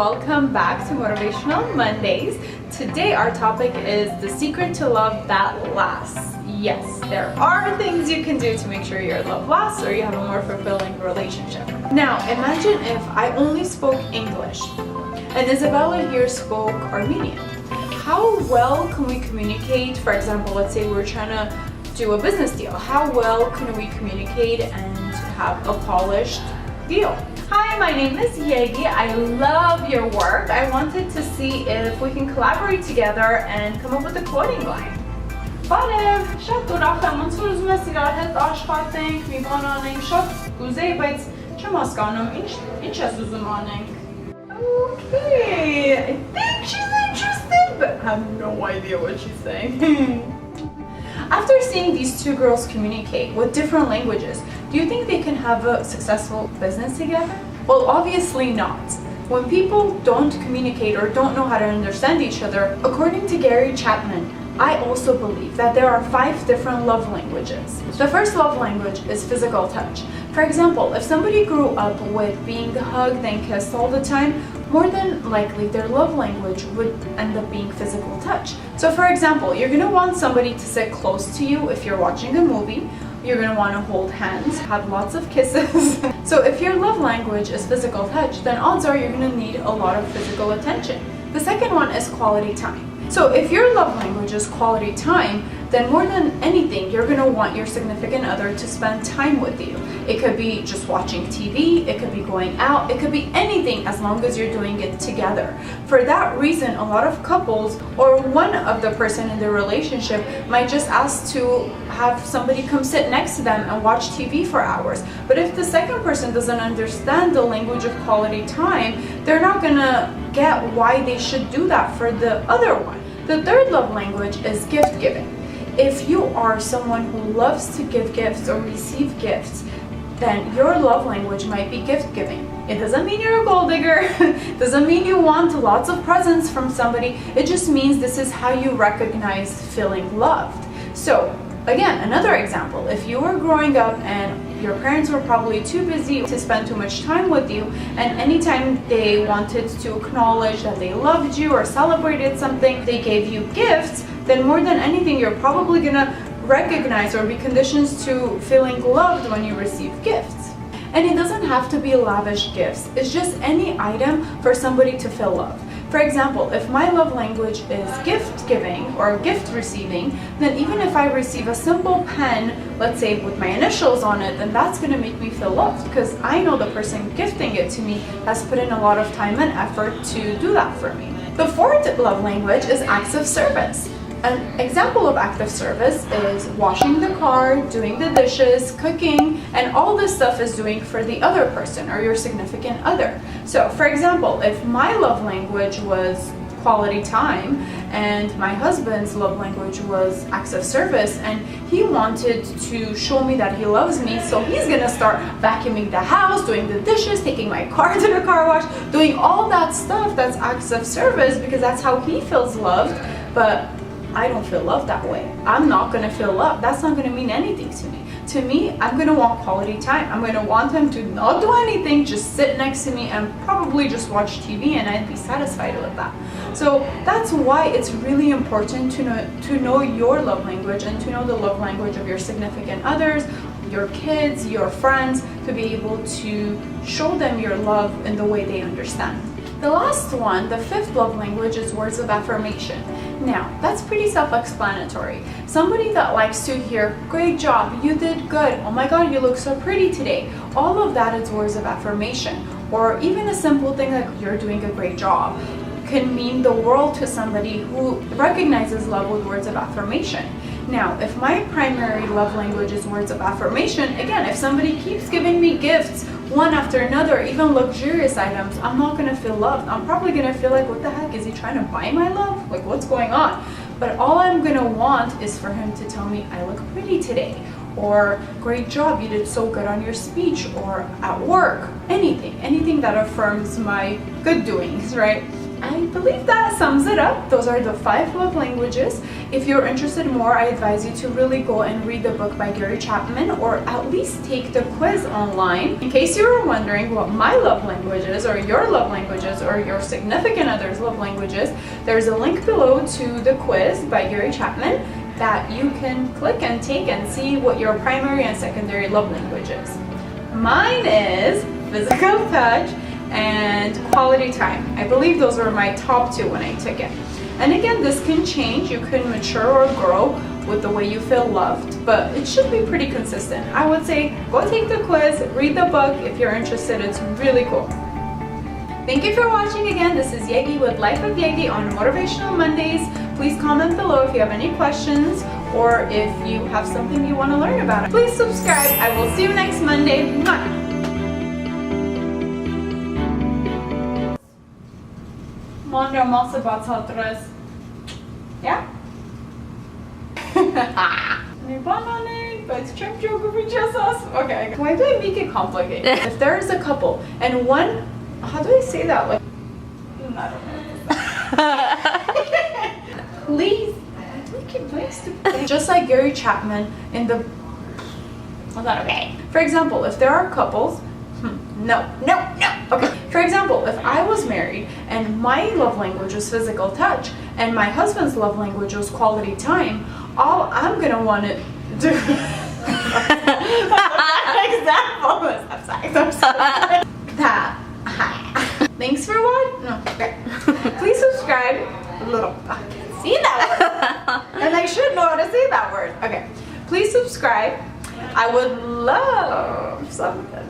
welcome back to Motivational Mondays. Today our topic is the secret to love that lasts. Yes, there are things you can do to make sure your love lasts or you have a more fulfilling relationship. Now, imagine if I only spoke English and Isabella here spoke Armenian. How well can we communicate? For example, let's say we're trying to do a business deal. How well can we communicate and have a polished deal? Hi, my name is Yegi. I love your work. I wanted to see if we can collaborate together and come up with a quoting line. Բարև, շատ ուրախ եմ, ոնց որ ուզում ես իրար հետ աշխատենք, մի բան անենք, շատ կուզեի, բայց չեմ հասկանում, ինչ ես ուզում անենք. Okay, I think she's interested, but I have no idea what she's saying. After seeing these two girls communicate with different languages, do you think they can have a successful business together? Well, obviously not. When people don't communicate or don't know how to understand each other, according to Gary Chapman, I also believe that there are 5 different love languages. The first love language is physical touch. For example, if somebody grew up with being hugged and kissed all the time, more than likely their love language would end up being physical touch. So for example, you're going to want somebody to sit close to you if you're watching a movie. You're going to want to hold hands, have lots of kisses. So if your love language is physical touch, then odds are you're going to need a lot of physical attention. The second one is quality time. So if your love language is quality time, then more than anything, you're going to want your significant other to spend time with you. It could be just watching TV, it could be going out, it could be anything as long as you're doing it together. For that reason, a lot of couples or one of the person in the relationship might just ask to have somebody come sit next to them and watch TV for hours. But if the second person doesn't understand the language of quality time, they're not going to get why they should do that for the other one. The third love language is gift giving. If you are someone who loves to give gifts or receive gifts, then your love language might be gift giving. It doesn't mean you're a gold digger. Doesn't mean you want lots of presents from somebody. It just means this is how you recognize feeling loved. So again, another example, if you were growing up and your parents were probably too busy to spend too much time with you, and anytime they wanted to acknowledge that they loved you or celebrated something, they gave you gifts, then more than anything, you're probably gonna recognize or be conditioned to feeling loved when you receive gifts. And it doesn't have to be lavish gifts. It's just any item for somebody to feel loved. For example, if my love language is gift giving or gift receiving, then even if I receive a simple pen, let's say with my initials on it, then that's going to make me feel loved because I know the person gifting it to me has put in a lot of time and effort to do that for me. The fourth love language is acts of service. An example of act of service is washing the car, doing the dishes, cooking, and all this stuff is doing for the other person or your significant other. So for example, if my love language was quality time and my husband's love language was acts of service and he wanted to show me that he loves me, so he's gonna start vacuuming the house, doing the dishes, taking my car to the car wash, doing all that stuff that's acts of service because that's how he feels loved. But I don't feel loved that way. I'm not going to feel loved. That's not going to mean anything to me. To me, I'm going to want quality time. I'm going to want him to not do anything, just sit next to me and probably just watch TV, and I'd be satisfied with that. So that's why it's really important to know your love language and to know the love language of your significant others, your kids, your friends, to be able to show them your love in the way they understand. The last one, the fifth love language, is words of affirmation. Now, that's pretty self-explanatory. Somebody that likes to hear, great job, you did good, oh my god, you look so pretty today. All of that is words of affirmation. Or even a simple thing like, you're doing a great job, can mean the world to somebody who recognizes love with words of affirmation. Now, if my primary love language is words of affirmation, again, if somebody keeps giving me gifts, one after another, even luxurious items, I'm not going to feel loved. I'm probably going to feel like, what the heck, is he trying to buy my love? Like, what's going on? But all I'm going to want is for him to tell me, I look pretty today, or great job, you did so good on your speech, or at work, anything that affirms my good doings, right? I believe that sums it up. Those are the 5 love languages. If you're interested more, I advise you to really go and read the book by Gary Chapman, or at least take the quiz online. In case you were wondering what my love language is, or your love languages, or your significant other's love languages, there's a link below to the quiz by Gary Chapman that you can click and take and see what your primary and secondary love language is. Mine is physical touch and quality time. I believe those were my top 2 when I took it. And again, this can change. You can mature or grow with the way you feel loved, but it should be pretty consistent. I would say go take the quiz, read the book if you're interested. It's really cool. Thank you for watching again. This is Yegi with Life of Yegi on Motivational Mondays. Please comment below if you have any questions or if you have something you want to learn about. Please subscribe. I will see you next Monday. Mwah! Måndag måste bara ta dress. Yeah? But it's Trump joke for just us. Okay. Why do I make it complicated? If there is a couple and one, how do I say that? Like, I don't know. Please. I keep doing stupid things. Just like Gary Chapman in the. Well, not okay. For example, if there are couples. No. Okay. For example, if I was married and my love language was physical touch and my husband's love language was quality time, all I'm gonna want to do. Example. I'm sorry. That. Thanks for watching. No. Okay. Please subscribe. I can't see that word, and I should know how to say that word. Okay. Please subscribe. I would love something.